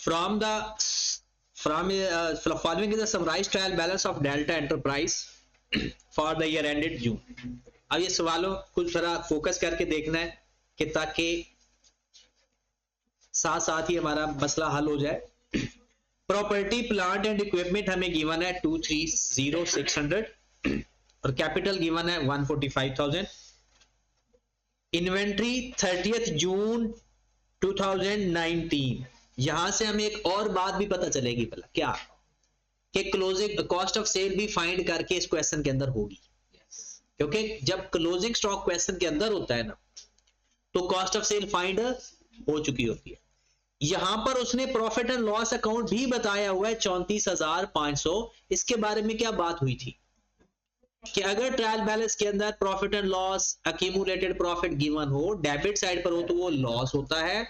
from the following is the summarized trial balance of Delta Enterprise for the year ended June। अब ये सवालों कुछ जरा focus करके देखना है कि ताकि साथ साथ ही हमारा मसला हल हो जाए। प्रॉपर्टी प्लांट एंड इक्विपमेंट हमें गिवन है 230,600 और कैपिटल गिवन है 145,000। इन्वेंट्री 30th जून 2019। यहां से हमें एक और बात भी पता चलेगी, भला क्या कि क्लोजिंग कॉस्ट ऑफ सेल भी फाइंड करके इस क्वेश्चन के अंदर होगी, क्योंकि जब क्लोजिंग स्टॉक क्वेश्चन के अंदर होता है ना तो कॉस्ट ऑफ सेल फाइंड हो चुकी होती है। यहां पर उसने प्रॉफिट एंड लॉस अकाउंट भी बताया हुआ है 34,500। इसके बारे में क्या बात हुई थी कि अगर ट्रायल बैलेंस के अंदर profit and loss accumulated profit given हो, डेबिट साइड पर हो तो वो लॉस होता है,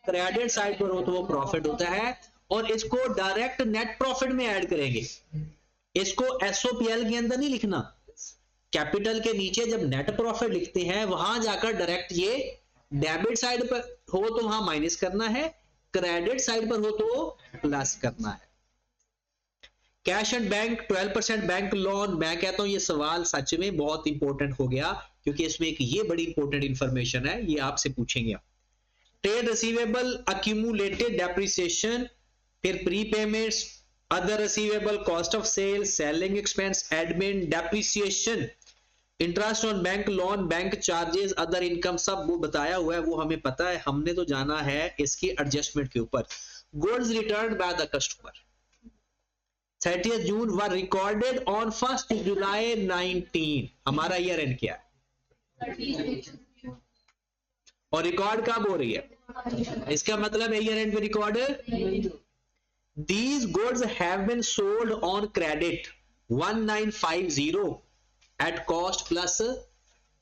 क्रेडिट साइड पर हो तो वो प्रॉफिट होता है, और इसको डायरेक्ट नेट प्रॉफिट में ऐड करेंगे। इसको एसओपीएल के अंदर नहीं लिखना, कैपिटल के नीचे जब नेट प्रॉफिट लिखते हैं वहां जाकर डायरेक्ट ये डेबिट साइड पर हो तो वहां माइनस करना है, क्रेडिट साइड पर हो तो प्लस करना है। Cash and bank 12% bank loan, मैं कहता हूं ये सवाल सच में बहुत इंपॉर्टेंट हो गया क्योंकि इसमें एक ये बड़ी इंपॉर्टेंट इंफॉर्मेशन है, ये आपसे पूछेंगे। ट्रेड रिसीवेबल अक्यूमुलेटेड डेप्रिसिएशन, फिर prepayments, other receivable, cost of sale, selling expense, admin, depreciation, interest on bank loan, bank charges, other income, सब वो बताया हुआ है, वो हमें पता है। हमने तो जाना है इसकी एडजस्टमेंट के ऊपर। Goods return by the customer 30th June were recorded on 1st जुलाई 19। हमारा ईयर एंड क्या है और रिकॉर्ड कब हो रही है, इसका मतलब ईयर एंड पे record. These goods have been sold on credit 1950 at cost plus.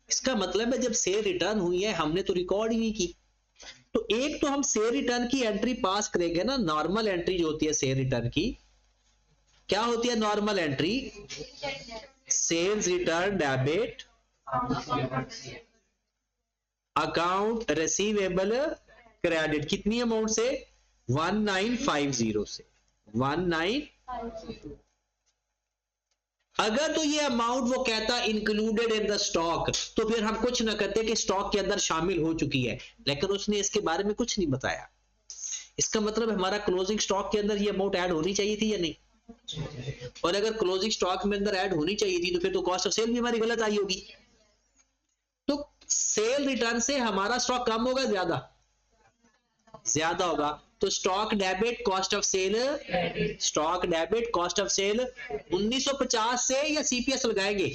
इसका मतलब है जब सेल रिटर्न हुई है हमने तो रिकॉर्ड ही नहीं की। तो एक तो हम सेल रिटर्न की एंट्री पास करेंगे ना, नॉर्मल एंट्री जो होती है सेल रिटर्न की, क्या होती है normal entry? Sales return debit account receivable credit, कितनी अमाउंट से? 1950 से 1950। अगर तो ये अमाउंट वो कहता इंक्लूडेड इन द स्टॉक तो फिर हम कुछ ना करते कि स्टॉक के अंदर शामिल हो चुकी है, लेकिन उसने इसके बारे में कुछ नहीं बताया। इसका मतलब हमारा क्लोजिंग स्टॉक के अंदर ये अमाउंट ऐड होनी चाहिए थी या नहीं? और अगर क्लोजिंग स्टॉक में अंदर ऐड होनी चाहिए थी तो फिर तो कॉस्ट ऑफ सेल भी हमारी गलत आई होगी। तो सेल रिटर्न से हमारा स्टॉक कम होगा ज्यादा होगा, तो stock debit cost of sale, stock debit cost of sale 1950 से या सीपीएस लगाएंगे?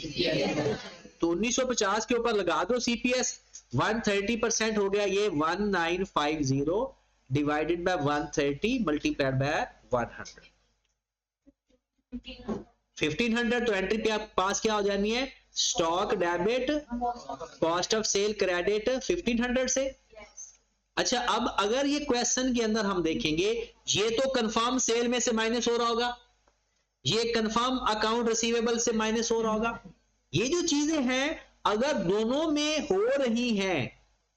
तो 1950 के ऊपर लगा दो सीपीएस, 130% हो गया ये 1950 डिवाइडेड बाय 130 मल्टीप्लाइड बाय 100, 1500। तो एंट्री पे पास क्या हो जानी है? Stock debit cost of cell credit 1500 से। अच्छा, अब अगर ये क्वेश्चन के अंदर हम देखेंगे ये तो कंफर्म सेल में से माइनस हो रहा होगा, ये कंफर्म अकाउंट रिसीवेबल से माइनस हो रहा होगा। ये जो चीजें हैं अगर दोनों में हो रही हैं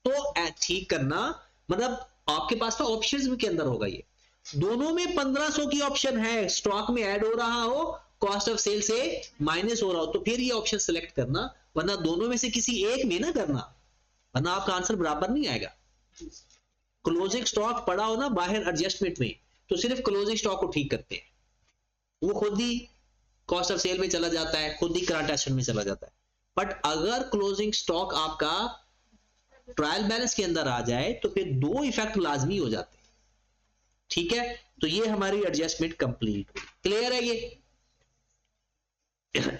तो ठीक करना, मतलब आपके पास तो ऑप्शंस के अंदर होगा, ये दोनों में 1500 की ऑप्शन है, स्टॉक में ऐड हो रहा हो, कॉस्ट ऑफ सेल से माइनस हो रहा हो, तो फिर ये ऑप्शन सिलेक्ट करना, वरना दोनों में से किसी एक में ना करना, वरना आपका आंसर बराबर नहीं आएगा। क्लोजिंग स्टॉक पड़ा हो ना बाहर एडजस्टमेंट में तो सिर्फ क्लोजिंग स्टॉक को ठीक करते हैं, वो खुद ही कॉस्ट ऑफ सेल में चला जाता है, खुद ही करंट एसेट में चला जाता है। बट अगर क्लोजिंग स्टॉक आपका ट्रायल बैलेंस के अंदर आ जाए तो फिर दो इफेक्ट लाजमी हो जाते हैं। ठीक है, तो ये हमारी एडजस्टमेंट कंप्लीट हुई। क्लियर है? ये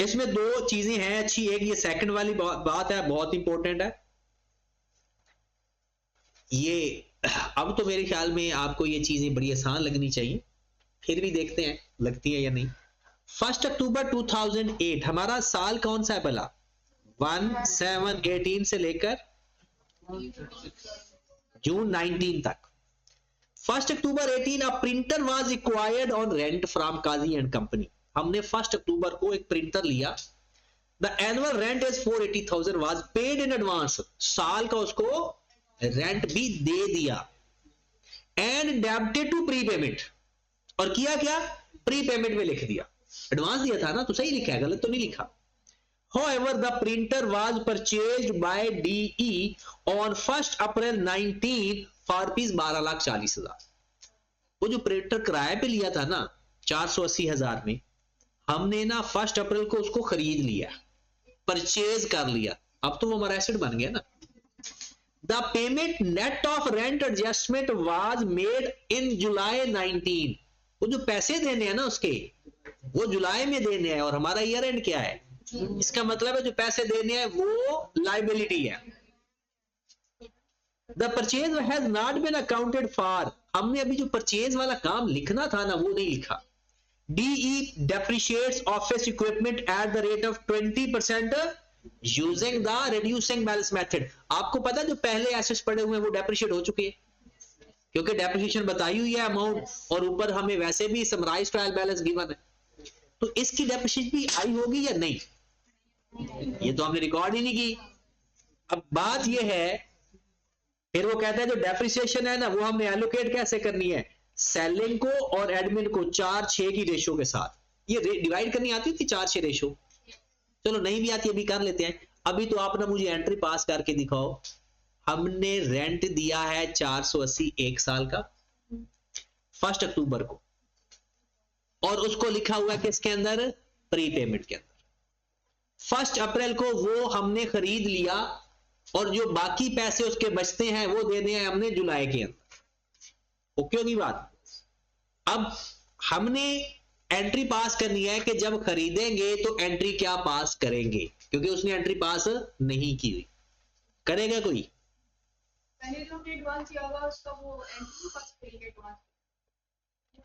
इसमें दो चीजें हैं अच्छी, एक ये सेकंड वाली बात है, बहुत इंपॉर्टेंट है ये। अब तो मेरे ख्याल में आपको ये चीजें बड़ी आसान लगनी चाहिए, फिर भी देखते हैं लगती है या नहीं। 1 अक्टूबर 2008 हमारा साल कौन सा है भला? 1718 से लेकर जून 19 तक। 1 October 18 a printer was required on rent from Kazi and company. हमने 1 अक्टूबर को एक प्रिंटर लिया। The annual rent is 480,000 was paid in advance. साल का उसको रेंट भी दे दिया। And debited to prepayment, और किया क्या, प्री पेमेंट में लिख दिया, एडवांस दिया था ना, तो सही लिखा है, गलत तो नहीं लिखा। However, the printer was purchased by DE on 1st April 19 for rupees 12,40,000। वो जो प्रिंटर किराए पे लिया था ना 480,000 में, हमने ना 1 अप्रैल को उसको खरीद लिया, परचेज कर लिया, अब तो वो हमारा एसेट बन गया ना। The payment net of rent adjustment was made in July 19। वो जो पैसे देने हैं ना उसके, वो जुलाई में देने हैं, और हमारा ईयर एंड क्या है, इसका मतलब है जो पैसे देने हैं वो लाइबिलिटी है। The purchase has not been accounted for, हमने अभी जो परचेज वाला काम लिखना था ना वो नहीं लिखा। DE depreciates office equipment at the rate of 20% using the reducing balance method। आपको पता है जो पहले एसेट्स पड़े हुए हैं वो डेप्रिशिएट हो चुके हैं, क्योंकि डेप्रिसिएशन बताई हुई है अमाउंट, और ऊपर हमें वैसे भी समराइज ट्रायल बैलेंस गिवन है, तो इसकी डेप्रिसिएशन भी आई होगी या नहीं, ये तो हमने रिकॉर्ड ही नहीं की। अब बात ये है, फिर वो कहता है जो डेप्रिसिएशन है ना वो हमने एलोकेट कैसे करनी है, सेलिंग को और एडमिन को 4:6 की रेशो के साथ, ये डिवाइड करनी आती थी 4:6 रेशो, चलो नहीं भी आती अभी कर लेते हैं। अभी तो आप ना मुझे एंट्री पास करके दिखाओ, हमने रेंट दिया है 480 एक साल का 1 अक्टूबर को, और उसको लिखा हुआ है किसके अंदर, प्री पेमेंट के अंदर। 1 अप्रैल को वो हमने खरीद लिया, और जो बाकी पैसे उसके बचते हैं वो देने हैं हमने जुलाई के अंदर। ओके होगी बात। अब हमने एंट्री पास करनी है कि जब खरीदेंगे तो एंट्री क्या पास करेंगे, क्योंकि उसने एंट्री पास नहीं की हुई, करेगा कोई,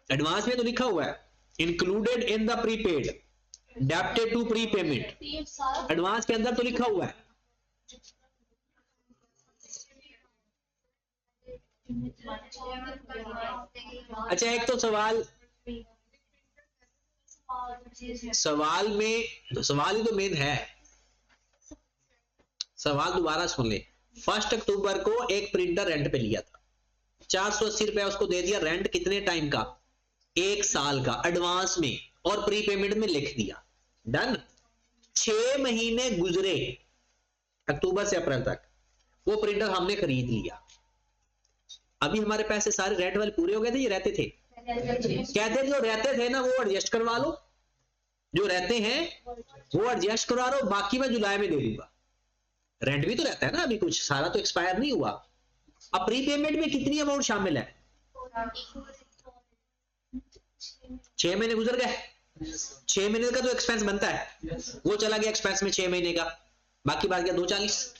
एडवांस में तो लिखा हुआ है included in the prepaid debited to prepayment, advance के अंदर तो लिखा हुआ है। अच्छा एक तो सवाल में तो सवाल ही तो मेन है, सवाल दोबारा सुन ले। 1 अक्टूबर को एक प्रिंटर रेंट पे लिया था, 480 रुपया उसको दे दिया, रेंट कितने टाइम का, 1 साल का एडवांस में, और प्री पेमेंट में लिख दिया, डन। 6 महीने गुजरे अक्टूबर से अप्रैल तक, वो प्रिंटर हमने खरीद लिया, अभी हमारे पैसे सारे रेंट वाले पूरे हो गए थे, ये रहते थे, कहते जो रहते थे ना वो एडजस्ट करवा लो, जो रहते हैं वो एडजस्ट करवा लो, बाकी मैं जुलाई में दे दूंगा। रेंट भी तो रहता है ना अभी, कुछ सारा तो एक्सपायर नहीं हुआ। अब प्री पेमेंट में कितनी अमाउंट शामिल है, 6 महीने गुजर गए, 6 महीने का तो एक्सपेंस बनता है, वो चला गया एक्सपेंस में 6 महीने का, बाकी बात गया 240,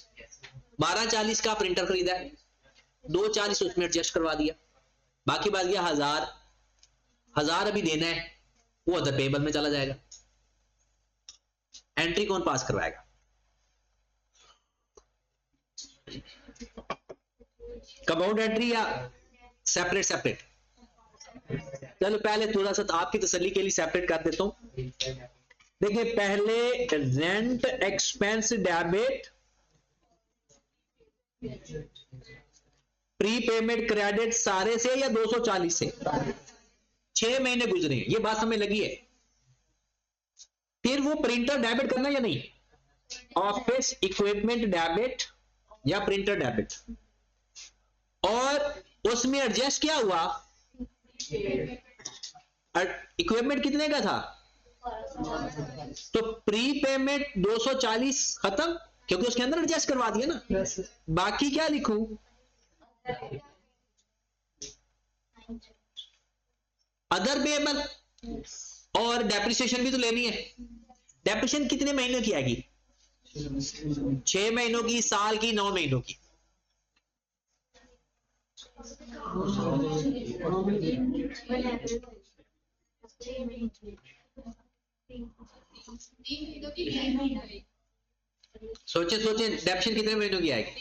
1240 का प्रिंटर खरीदा है, 240 उसमें एडजस्ट करवा दिया, बाकी बात गया 1000 अभी देना है, वो अदर पेबल में चला जाएगा। एंट्री कौन पास करवाएगा, कंपाउंड एंट्री या सेपरेट सेपरेट? चलो पहले थोड़ा सा आपकी तसल्ली के लिए सेपरेट कर देता हूं। देखिए पहले rent expense debit, pre payment credit सारे से या 240 से, 6 महीने गुजरे हैं, ये बात हमें लगी है। फिर वो प्रिंटर डेबिट करना या नहीं, ऑफिस इक्विपमेंट डेबिट या प्रिंटर डेबिट, और उसमें एडजस्ट क्या हुआ, इक्विपमेंट कितने का था, तो प्री पेमेंट 240 खत्म, क्योंकि उसके अंदर एडजस्ट करवा दिया ना। बाकी क्या लिखूं, अदर पेबल, और डेप्रिसिएशन भी तो लेनी है। डेप्रिसिएशन कितने महीनों की आएगी, 6 महीनों की, साल की, 9 महीनों की। सोचे डेप्रिसिएशन कितने महीनों की आएगी,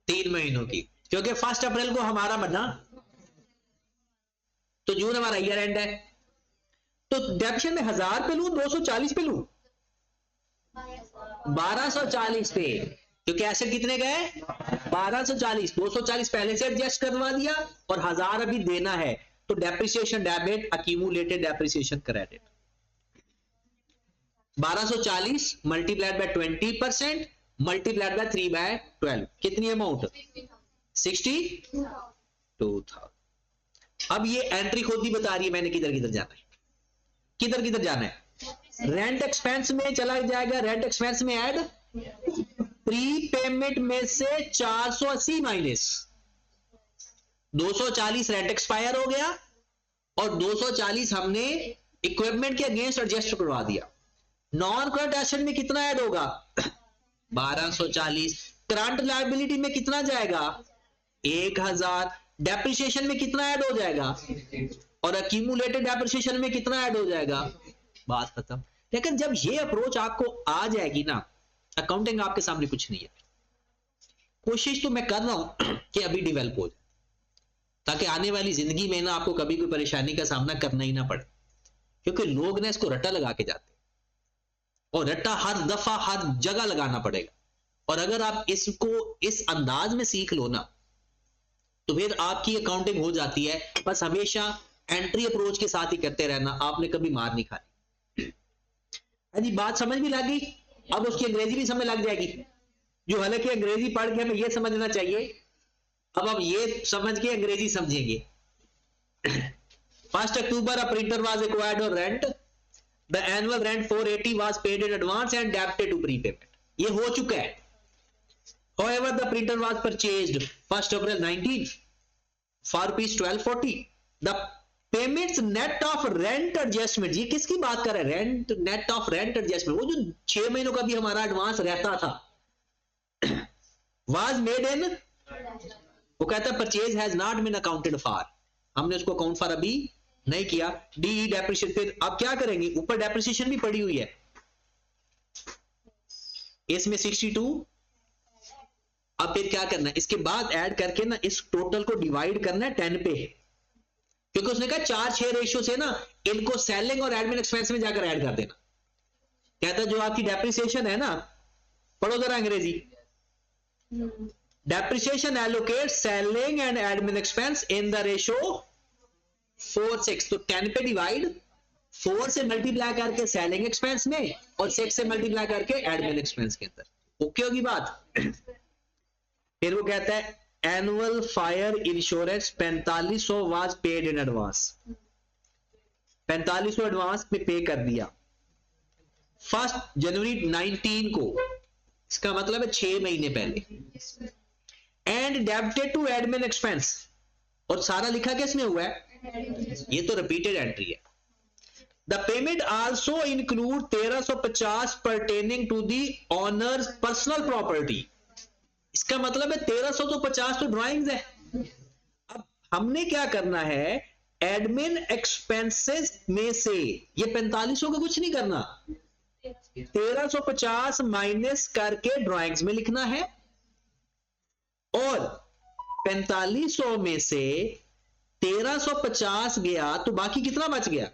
3 महीनों की, क्योंकि 1 अप्रैल को हमारा बना, तो जून हमारा ईयर एंड है, तो डेप्रिसिएशन में 1000 पे लू 240 पे लू 1240 पे, क्योंकि एसेट कितने गए 1240, 240 पहले से एडजस्ट करवा दिया और 1000 अभी देना है, तो depreciation debit, accumulated depreciation credit. 1240 multiplied by 20% multiplied by 3/12 कितनी अमाउंट 62,000। अब ये एंट्री खुद ही बता रही है मैंने किधर किधर जाना है, किधर किधर जाना है। रेंट एक्सपेंस में चला जाएगा, रेंट एक्सपेंस में ऐड प्री पेमेंट में से 480 माइनस 240 रेंट एक्सपायर हो गया और 240 हमने इक्विपमेंट के अगेंस्ट एडजस्ट करवा दिया। नॉन करंट एसेट में कितना ऐड होगा 1240, करंट लायबिलिटी में कितना जाएगा 1000, डेप्रिसिएशन में कितना ऐड हो जाएगा और अक्यूमुलेटेड डेप्रिसिएशन में कितना ऐड हो जाएगा, बात खत्म। लेकिन जब ये अप्रोच आपको आ जाएगी ना, अकाउंटिंग आपके सामने कुछ नहीं है। कोशिश तो मैं कर रहा हूं कि अभी डेवलप हो जाए, ताकि आने वाली जिंदगी में ना आपको कभी कोई परेशानी का सामना करना ही ना पड़े, क्योंकि लोग ना इसको रट्टा लगा के जाते हैं और रट्टा हर दफा हर जगह लगाना पड़ेगा। और अगर आप इसको इस अंदाज में सीख लो ना, तो फिर आपकी अकाउंटिंग हो जाती है। बस हमेशा एंट्री अप्रोच के साथ ही करते रहना, आपने कभी मार नहीं खानी। जी बात समझ भी लग गई, अब उसकी अंग्रेजी भी समझ लग जाएगी, जो हालांकि अंग्रेजी पढ़ के हमें यह समझना चाहिए, अब आप ये समझ के अंग्रेजी समझेंगे। 1 अक्टूबर a printer was acquired on rent, the annual rent 480 was paid in advance and debited to prepayment, ये हो चुका है। However, the printer was purchased 1 April 19 for ₹1240. The payments net of rent adjustment, ये किसकी बात कर रहा है, rent net of rent adjustment, वो जो 6 महीनों का भी हमारा एडवांस रहता था, was made in, वो कहता है purchase has not been accounted for, हमने उसको अकाउंट फॉर अभी नहीं किया। डी डेप्रिसिएशन, फिर अब क्या करेंगे, ऊपर डेप्रिसिएशन भी पड़ी हुई है, इसमें 62। अब फिर क्या करना है, इसके बाद ऐड करके ना इस टोटल को डिवाइड करना है 10 पे, क्योंकि उसने कहा 4-6 रेशियो से ना इनको सेलिंग और एडमिन एक्सपेंस में जाकर ऐड कर देना। कहता है जो आपकी डेप्रिसिएशन है ना, पढ़ो जरा अंग्रेजी, depreciation allocate selling and admin expense in the ratio 4:6, तो 10 पे डिवाइड, 4 से मल्टीप्लाई करके सेलिंग एक्सपेंस में और 6 से मल्टीप्लाई करके एडमिन एक्सपेंस के अंदर। ओके होगी बात। फिर वो कहता है annual fire insurance 4500 was paid in advance, 4500 advance में पे कर दिया 1 जनवरी 19 को, इसका मतलब है 6 महीने पहले। And debited to admin expense, और सारा लिखा किसमें हुआ है, ये तो रिपीटेड एंट्री है। The payment also include 1350 pertaining to the owner's personal property, इसका मतलब है 1350 तो ड्राइंग्स है। अब हमने क्या करना है, एडमिन एक्सपेंसेस में से ये 4500 का कुछ नहीं करना, 1350 माइनस करके ड्राइंग्स में लिखना है, और 4500 में से 1350 गया तो बाकी कितना बच गया,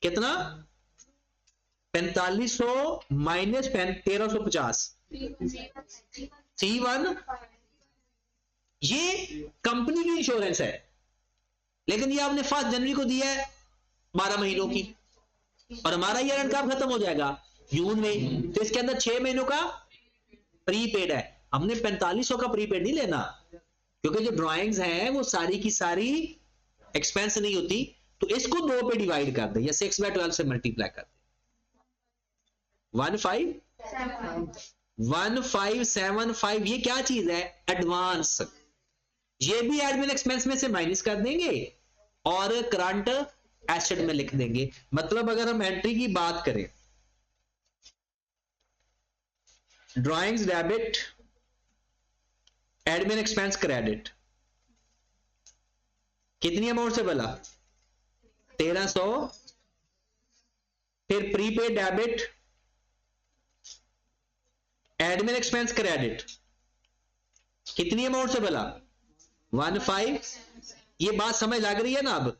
कितना 4500 माइनस 1350 C1, ये कंपनी की इंश्योरेंस है, लेकिन ये आपने 1 जनवरी को दिया है 12 महीनों की, और हमारा ईयर एंड कब खत्म हो जाएगा, जून में, तो इसके अंदर 6 महीनों का प्रीपेड है। हमने 4500 का प्रीपेड नहीं लेना, क्योंकि जो ड्राइंग्स हैं वो सारी की सारी एक्सपेंस नहीं होती, तो इसको 2 पे डिवाइड कर दे या 6/12 से मल्टीप्लाई कर दे, 1575, ये क्या चीज है, एडवांस। ये भी एडमिन एक्सपेंस में से माइनस कर देंगे और करंट एसेट में लिख देंगे। मतलब अगर हम एंट्री की बात करें, drawings debit, admin expense credit, कितनी अमाउंट से बोला 1300, फिर prepaid debit, admin expense credit, कितनी अमाउंट से बोला 15। ये बात समझ लग रही है ना। अब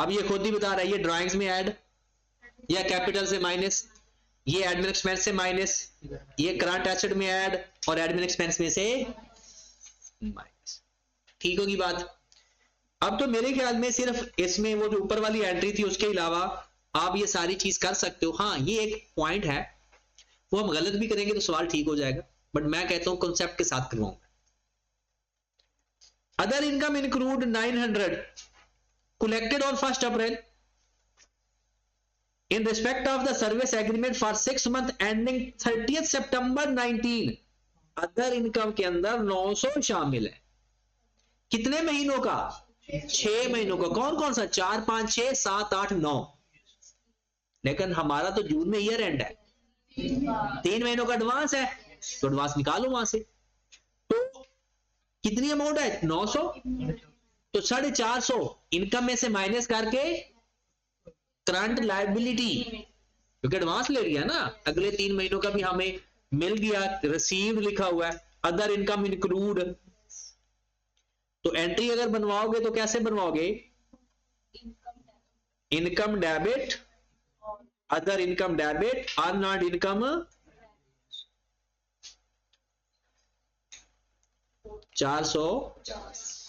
अब ये खुद ही बता रहा है, ये ड्राइंग्स में ऐड या कैपिटल से माइनस, ये एडमिन एक्सपेंस से माइनस, ये करंट एसेट में ऐड और एडमिन एक्सपेंस में से माइनस। ठीक होगी बात। अब तो मेरे ख्याल में सिर्फ इसमें वो जो ऊपर वाली एंट्री थी उसके अलावा आप ये सारी चीज कर सकते हो। हाँ, ये एक पॉइंट है, वो हम गलत भी करेंगे तो सवाल ठीक हो जाएगा, बट मैं कहता हूं कॉन्सेप्ट के साथ करवाऊंगा। Other income include 900 collected on 1st April in respect of the service agreement for 6 months ending 30th September 19। Other income के अंदर 900 शामिल है। कितने महीनों का? 6 महीनों का। कौन कौन सा? 4, 5, 6, 7, 8, 9। लेकिन हमारा तो जून में ईयर एंड है, 3 महीनों का एडवांस है, तो एडवांस निकालो वहां से। तो कितनी अमाउंट है? 900। तो 450 इनकम में से माइनस करके करंट लायबिलिटी, क्योंकि एडवांस ले लिया ना, अगले 3 महीनों का भी हमें मिल गया, रिसीव लिखा हुआ है। अदर इनकम इंक्लूड, तो एंट्री अगर बनवाओगे तो कैसे बनवाओगे? Income debit, other income debit, earned income 450।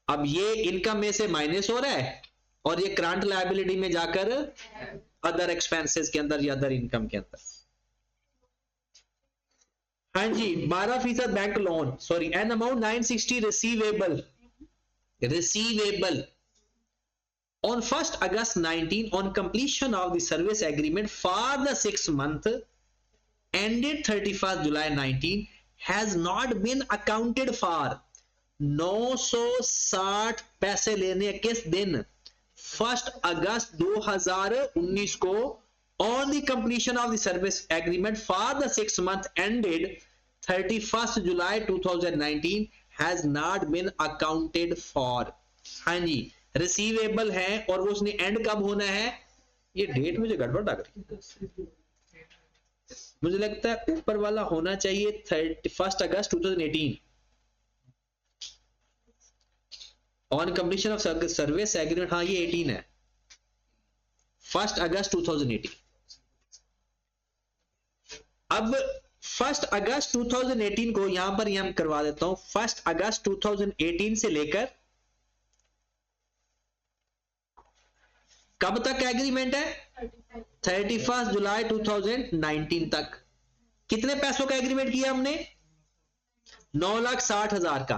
अब ये इनकम में से माइनस हो रहा है और ये करंट लायबिलिटी में जाकर अदर एक्सपेंसेस के अंदर या अदर इनकम के अंदर। हाँ जी, 12% bank loan, sorry, an amount 960 receivable on 1st August 19 on completion of the service agreement for the 6 month ended 31st July 19 has not been accounted for। 960 पैसे लेने किस दिन? 1 अगस्त 2019 को on the completion of the service agreement for the 6 month ended 31st July 2019 has not been accounted for। हाँ जी, receivable है और वो उसने एंड कब होना है? ये डेट मुझे गड़बड़ लग रही है, मुझे लगता है ऊपर वाला होना चाहिए 31 अगस्त 2018 on completion of service agreement. हाँ, ये 18 है, 1 अगस्त 2018। अब 1 अगस्त 2018 को यहां पर हम करवा देता हूं। 1 अगस्त 2018 से लेकर कब तक एग्रीमेंट है? 31 जुलाई 2019 तक। कितने पैसों का एग्रीमेंट किया हमने? 9,60,000 का।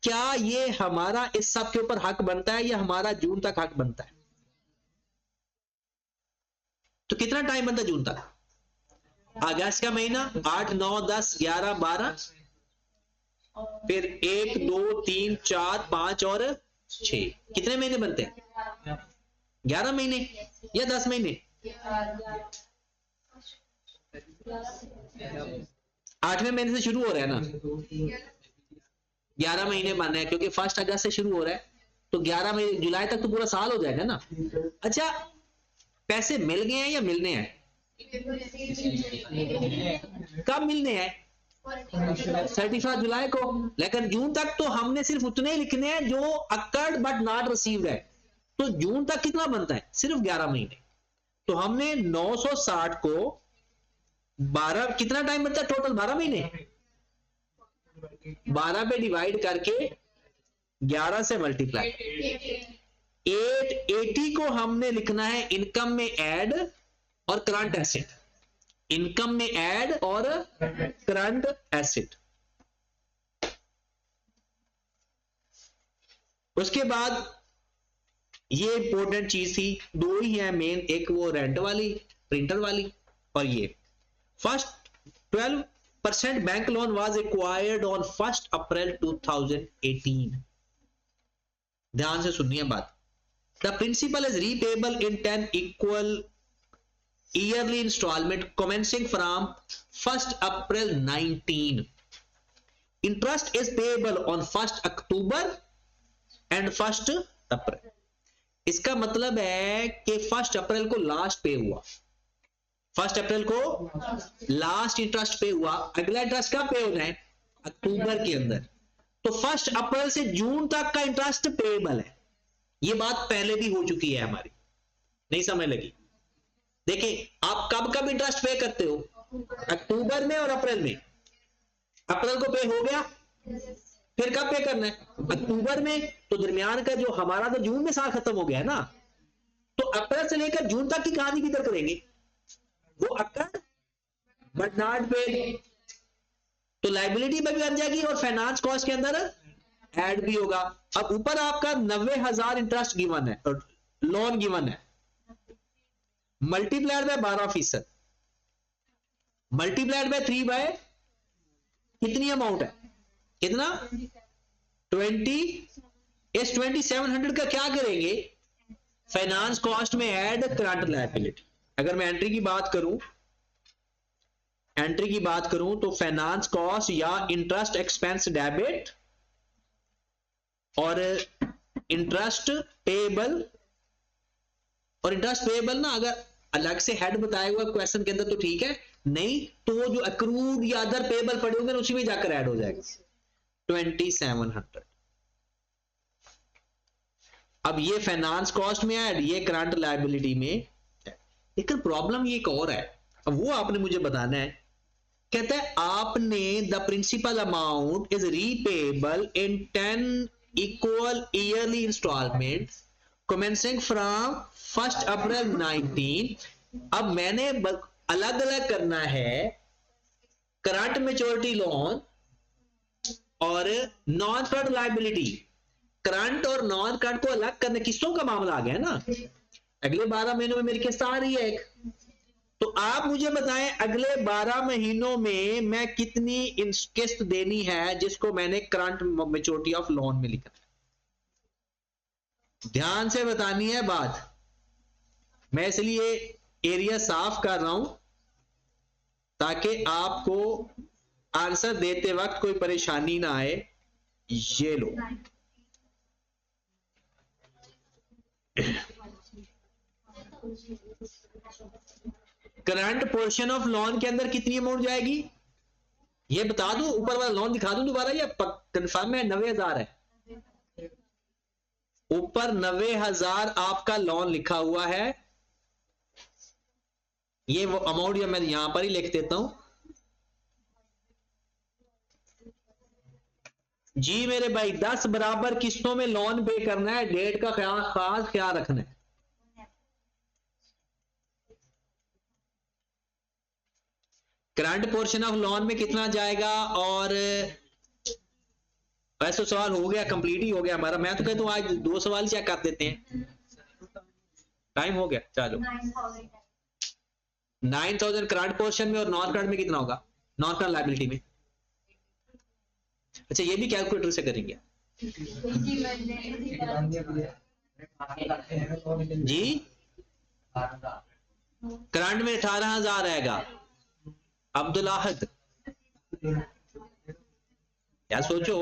क्या ये हमारा इस सब के ऊपर हक बनता है या हमारा जून तक हक बनता है? तो कितना टाइम बनता है जून तक? अगस्त का महीना 8, 9, 10, 11, 12, फिर 1, 2, 3, 4, 5 और 6। कितने महीने बनते हैं? 11 महीने या 10 महीने? 8वें महीने से शुरू हो रहा है ना, 11 महीने बन रहे हैं, क्योंकि 1 अगस्त से शुरू हो रहा है, तो 11 महीने, जुलाई तक तो पूरा साल हो जाएगा ना। अच्छा, पैसे मिल गए हैं या मिलने हैं? कब मिलने हैं? 31 जुलाई को। लेकिन जून तक तो हमने सिर्फ उतने ही लिखने हैं जो अकर्ड बट नॉट रिसीव्ड है। तो जून तक कितना बनता है? सिर्फ 11 महीने। तो हमने 960 को 12, कितना टाइम बनता है टोटल? 12 महीने। 12 पे डिवाइड करके 11 से मल्टीप्लाई, 880 को हमने लिखना है इनकम में ऐड और करंट एसेट। इनकम में ऐड और करंट एसेट। उसके बाद ये इंपॉर्टेंट चीज थी, 2 ही है मेन, एक वो रेंट वाली, प्रिंटर वाली, और ये first 12% bank loan was acquired on 1 April 2018। ध्यान से सुनिए बात। The principal is repayable in 10 equal yearly instalment commencing from 1st April 19। Interest is payable on 1st October and 1st April। इसका मतलब है कि 1 अप्रैल को लास्ट पे हुआ, 1 अप्रैल को लास्ट इंटरेस्ट पे हुआ। अगला इंटरेस्ट कब पे होना है? अक्टूबर के अंदर। तो 1 अप्रैल से जून तक का इंटरेस्ट पेएबल है। ये बात पहले भी हो चुकी है हमारी, नहीं समझ लगी? देखिए आप कब कब इंटरेस्ट पे करते हो, अक्टूबर में और अप्रैल में। अप्रैल को पे हो गया, फिर कब पे करना है, अक्टूबर में। तो दरमियान का जो हमारा तो जून में साल खत्म हो गया है ना, तो अप्रैल से लेकर जून तक की कहानी किधर करेंगे, वो अक्टूबर बट नॉट पेड, तो लाइबिलिटी में भी बन जाएगी और फाइनेंस कॉस्ट के अंदर ऐड भी होगा। अब ऊपर आपका 90,000 इंटरेस्ट गिवन है और लोन गिवन है, multiplied by 12%, multiplied by 3 by कितनी अमाउंट है, कितना 20, इस 2700 का क्या करेंगे, फाइनेंस कॉस्ट में ऐड करंट लायबिलिटी। अगर मैं एंट्री की बात करूं, एंट्री की बात करूं तो फाइनेंस कॉस्ट या इंटरेस्ट एक्सपेंस डेबिट और इंटरेस्ट पेएबल, और इंटरेस्ट पेएबल ना अगर अलग से हेड बताया हुआ क्वेश्चन के अंदर तो ठीक है, नहीं तो जो अक्रूड या अदर पेएबल पड़े होंगे उसी में जाकर ऐड हो जाएगा 2700। अब ये फाइनेंस कॉस्ट में ऐड, ये करंट लायबिलिटी में। लेकिन प्रॉब्लम ये एक और है, अब वो आपने मुझे बताना है। कहता है आपने the principal amount is repayable in 10 equal yearly instalment commencing from 1 April 19। अब मैंने अलग अलग करना है करंट मैच्योरिटी लोन और नॉन करंट लायबिलिटी। करंट और नॉन करंट को अलग करने, किस्तों का मामला आ गया ना, अगले 12 महीनों में मेरी किस्त आ रही है एक, तो आप मुझे बताएं अगले 12 महीनों में मैं कितनी किस्त देनी है जिसको मैंने करंट मैच्योरिटी ऑफ लोन में लिखा है। ध्यान से बतानी है बात, मैं इसलिए एरिया साफ कर रहा हूं ताकि आपको आंसर देते वक्त कोई परेशानी ना आए। ये लो करंट पोर्शन ऑफ लोन के अंदर कितनी अमाउंट जाएगी ये बता दूं, ऊपर वाला लोन दिखा दूं दोबारा, या कंफर्म है 90,000 है, ऊपर 90,000 आपका लोन लिखा हुआ है। ये वो अमाउंट या मैं यहां पर ही लिख देता हूं। जी मेरे भाई 10 बराबर किस्तों में लोन पे करना है, डेट का खास ख्याल रखना है। करंट पोर्शन ऑफ लोन में कितना जाएगा, और वैसे सवाल हो गया, कंप्लीट ही हो गया हमारा। मैं तो कहता हूं आज 2 सवाल चेक कर देते हैं, टाइम हो गया। चलो 9,000 करंट पोर्शन में और नॉन करंट में कितना होगा, नॉन करंट लायबिलिटी में। अच्छा ये भी कैलकुलेटर से करेंगे जी। करंट में 18,000 आएगा। अब्दुल आहद यार सोचो,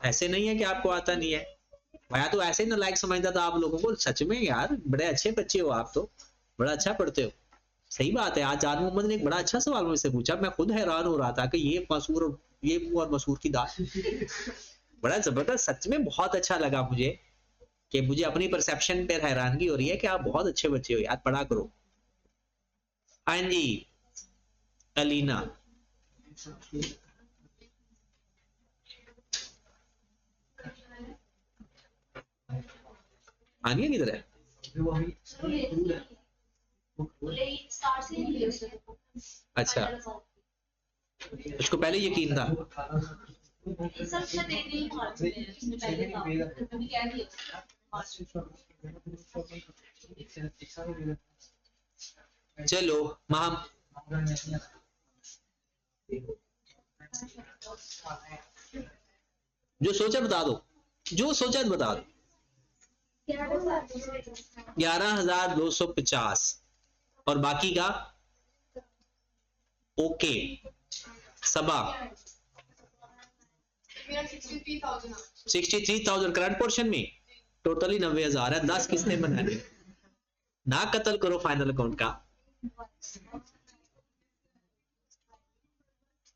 ऐसे नहीं है कि आपको आता नहीं है, मैं तो ऐसे ही नालायक समझता था आप लोगों को। सच में यार बड़े अच्छे बच्चे हो आप तो, बड़ा अच्छा पढ़ते हो। सही बात है, आज जान मोहम्मद ने एक बड़ा अच्छा सवाल मुझसे पूछा, मैं खुद हैरान हो रहा था कि ये मसूर और ये और मसूर की दाल बड़ा जबरदस्त, सच में बहुत अच्छा लगा मुझे कि मुझे अपनी परसेप्शन पर हैरानगी हो रही है कि आप बहुत अच्छे बच्चे हो यार, पढ़ा करो। हाँ जी अलीना, आनी है किधर है? अच्छा उसको पहले यकीन था। चलो महाम जो सोचा बता दो, जो सोचा बता दो। 11,250 और बाकी का ओके सबा 63,000 करंट पोर्शन में, टोटली 90,000 है। 10 किस्तें बनानी, ना कत्ल करो फाइनल अकाउंट का।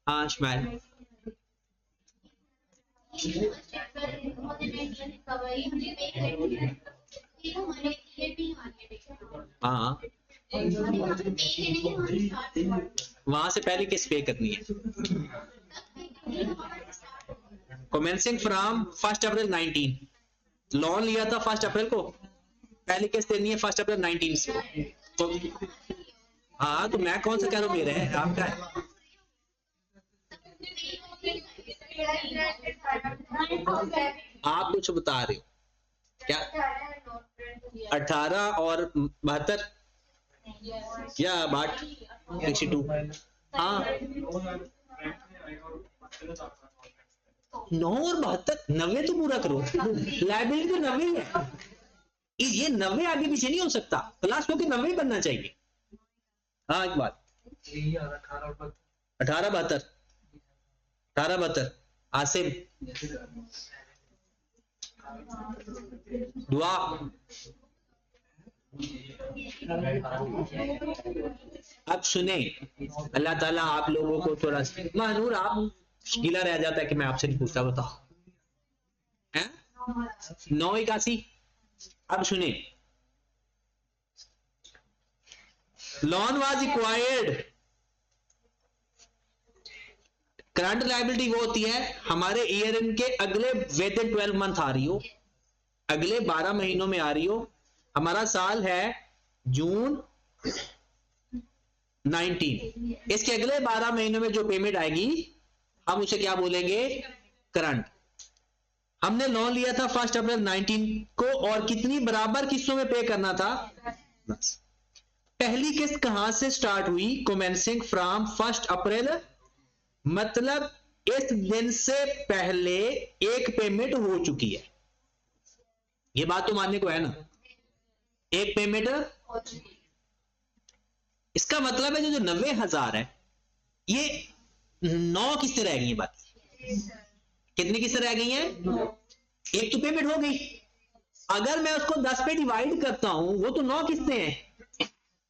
हाँ शमाइल हाँ, वहां से पहले किस पे करनी है? कमेंसिंग फ्रॉम 1 अप्रैल 19, लोन लिया था 1 अप्रैल को, पहली किस्त देनी है 1 अप्रैल 19 से। तो हाँ, तो मैं कौन सा कह रहा हूँ, मेरा है आपका है? आप कुछ बता रहे हो क्या? 18 और 72 या 62? हाँ, 9 और 72, 90 तो पूरा करो। लाइब्रेरी तो 90 है, ये 90 आगे पीछे नहीं हो सकता, क्लास को 90 बनना चाहिए। हाँ, एक बात, 18 72 आसिम दुआ। अब सुने, अल्लाह ताला आप लोगों को थोड़ा, मानूर आप गीला रह जाता है कि मैं आपसे नहीं पूछता, बताओ है 981। अब सुने, loan was required, current liability वो होती है हमारे ईयर एंड के अगले विद इन 12 मंथ आ रही हो, अगले 12 महीनों में आ रही हो। हमारा साल है जून 19, इसके अगले 12 महीनों में जो पेमेंट आएगी हम उसे क्या बोलेंगे? करंट। हमने लोन लिया था 1 अप्रैल 19 को, और कितनी बराबर किस्तों में पे करना था? बस। पहली किस्त कहां से स्टार्ट हुई? कमेंसिंग फ्रॉम 1 अप्रैल, मतलब इस दिन से पहले एक पेमेंट हो चुकी है, ये बात तो मानने को है ना, एक पेमेंट। इसका मतलब है जो 90,000 है, ये 9 किस्तें रह गई हैं बाकी। कितनी किस्तें रह गई हैं? एक तो पेमेंट हो गई, अगर मैं उसको 10 पे डिवाइड करता हूं, वो तो 9 किस्तें हैं,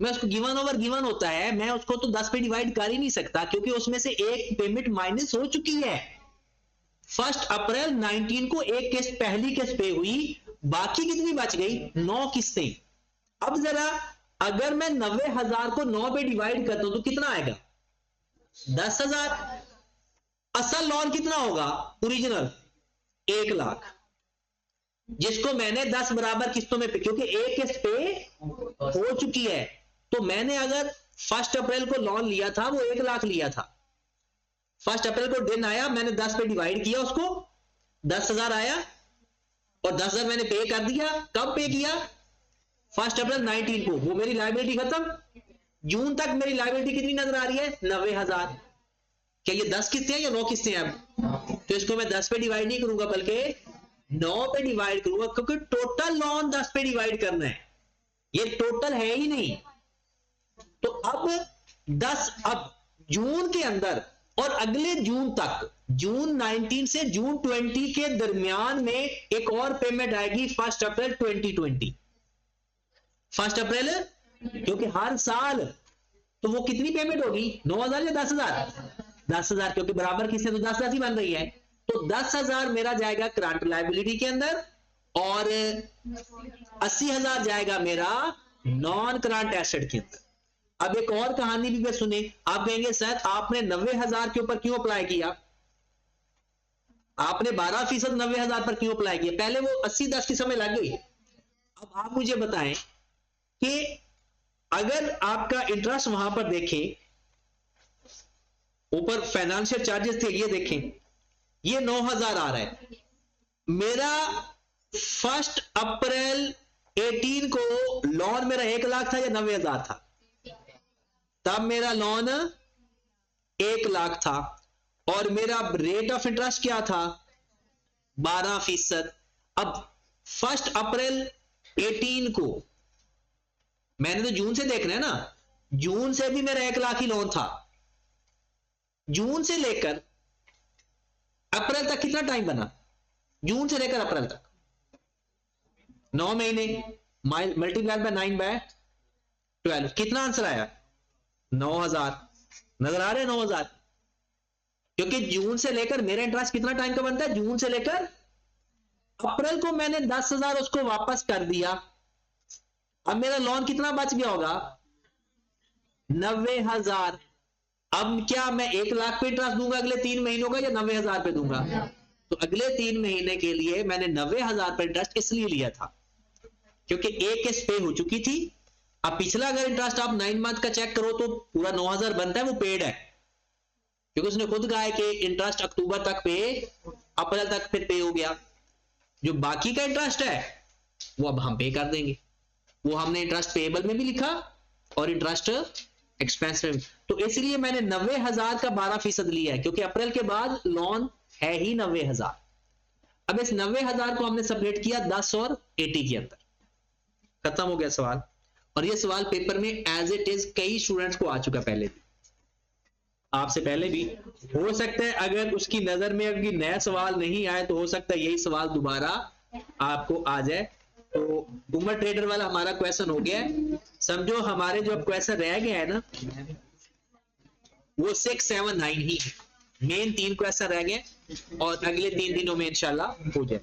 मैं उसको गिवन ओवर गिवन होता है, मैं उसको तो 10 पे डिवाइड कर ही नहीं सकता, क्योंकि उसमें से एक पेमेंट माइनस हो चुकी है। 1 अप्रैल 19 को एक किस्त, पहली किस्त पे हुई, बाकी कितनी बच गई? 9 किस्तें। अब जरा, अगर मैं 90,000 को 9 पे डिवाइड करता हूं तो कितना आएगा? 10,000। असल लोन कितना होगा ओरिजिनल? 1 लाख, जिसको मैंने 10 बराबर किस्तों में, क्योंकि एक किस्त पे हो चुकी है, तो मैंने अगर 1 अप्रैल को लोन लिया था, वो 1 लाख लिया था, 1 अप्रैल को दिन आया, मैंने 10 पे डिवाइड किया उसको, 10,000 आया, और 10,000 मैंने पे कर दिया। कब पे किया? 1 अप्रैल 19 को। वो मेरी लायबिलिटी खत्म। जून तक मेरी लायबिलिटी कितनी नजर आ रही है? 90,000। क्या ये 10 किस्तें हैं या 9 किस्तें हैं? अब तो इसको मैं 10 पे डिवाइड नहीं करूंगा, बल्कि 9 पे डिवाइड करूंगा, क्योंकि टोटल लोन 10 पे डिवाइड करना है, ये टोटल है ही नहीं। तो अब 10, अब जून के अंदर और अगले जून तक, जून 19 से जून 20 के दरमियान में एक और पेमेंट आएगी 1 अप्रैल 2020। 1 अप्रैल, क्योंकि हर साल तो वो कितनी पेमेंट होगी? 9,000 या 10,000? 10,000, क्योंकि बराबर किससे तो 10,000 ही बन रही है, तो 10,000 मेरा जाएगा करंट लायबिलिटी के अंदर, और 80,000 जाएगा मेरा नॉन करंट एसेट के अंदर। अब एक और कहानी भी सुने, आप कहेंगे सर आपने 90,000 के ऊपर क्यों अप्लाई किया, आपने 12% 90,000 पर क्यों अप्लाई किया? पहले वो 80-10 की समय लग गई। अब आप मुझे बताएं कि अगर आपका इंटरेस्ट वहां पर देखें, ऊपर फाइनेंशियल चार्जेस थे, ये देखें, ये 9,000 आ रहा है मेरा। 1 अप्रैल 18 को लोन मेरा 1 लाख था या 90,000 था? तब मेरा लोन 1 लाख था, और मेरा रेट ऑफ इंटरेस्ट क्या था? 12%। अब 1 अप्रैल 18 को, मैंने तो जून से देखना है ना, जून से भी मेरा 1 लाख ही लोन था, जून से लेकर अप्रैल तक कितना टाइम बना? जून से लेकर अप्रैल तक 9 महीने, मल्टीप्लाई बाय 9/12, कितना आंसर आया? 9,000। नजर आ रहे हैं 9,000? क्योंकि जून से लेकर मेरा इंटरेस्ट कितना टाइम का बनता है? जून से लेकर अप्रैल को मैंने 10,000 उसको वापस कर दिया, अब मेरा लोन कितना बच गया होगा? 90,000। अब क्या मैं 1 लाख पे इंटरेस्ट दूंगा अगले 3 महीनों का, या 90,000 पे दूंगा? तो अगले 3 महीने के लिए मैंने 90,000 पे इंटरेस्ट इसलिए लिया था क्योंकि एक किस्त पे हो चुकी थी। अब पिछला अगर इंटरेस्ट आप 9 मंथ का चेक करो तो पूरा 9,000 बनता है, वो पेड है, क्योंकि उसने खुद कहा है कि इंटरेस्ट अक्टूबर तक पे, अप्रैल तक फिर पे हो गया। जो बाकी का इंटरेस्ट है वो अब हम पे कर देंगे। वो हमने इंटरेस्ट पेएबल में भी लिखा और इंटरेस्ट एक्सपेंस में। तो इसलिए मैंने 90,000 का 12% लिया है, क्योंकि अप्रैल के बाद लोन है ही 90,000। अब इस 90,000 को हमने सेपरेट किया 10 और 80 के अंदर। खत्म हो गया सवाल। और ये सवाल पेपर में एज इट इज कई स्टूडेंट्स को आ चुका पहले भी, आपसे पहले भी। हो सकता है अगर उसकी नजर में अभी नया सवाल नहीं आए तो हो सकता है यही सवाल दोबारा आपको आ जाए। तो उमर ट्रेडर वाला हमारा क्वेश्चन हो गया है। समझो हमारे जो क्वेश्चन रह गए हैं ना, वो 6, 7, 9 ही है। मेन 3 क्वेश्चन रह गए और अगले 3 दिनों में इंशाल्लाह हो जाए।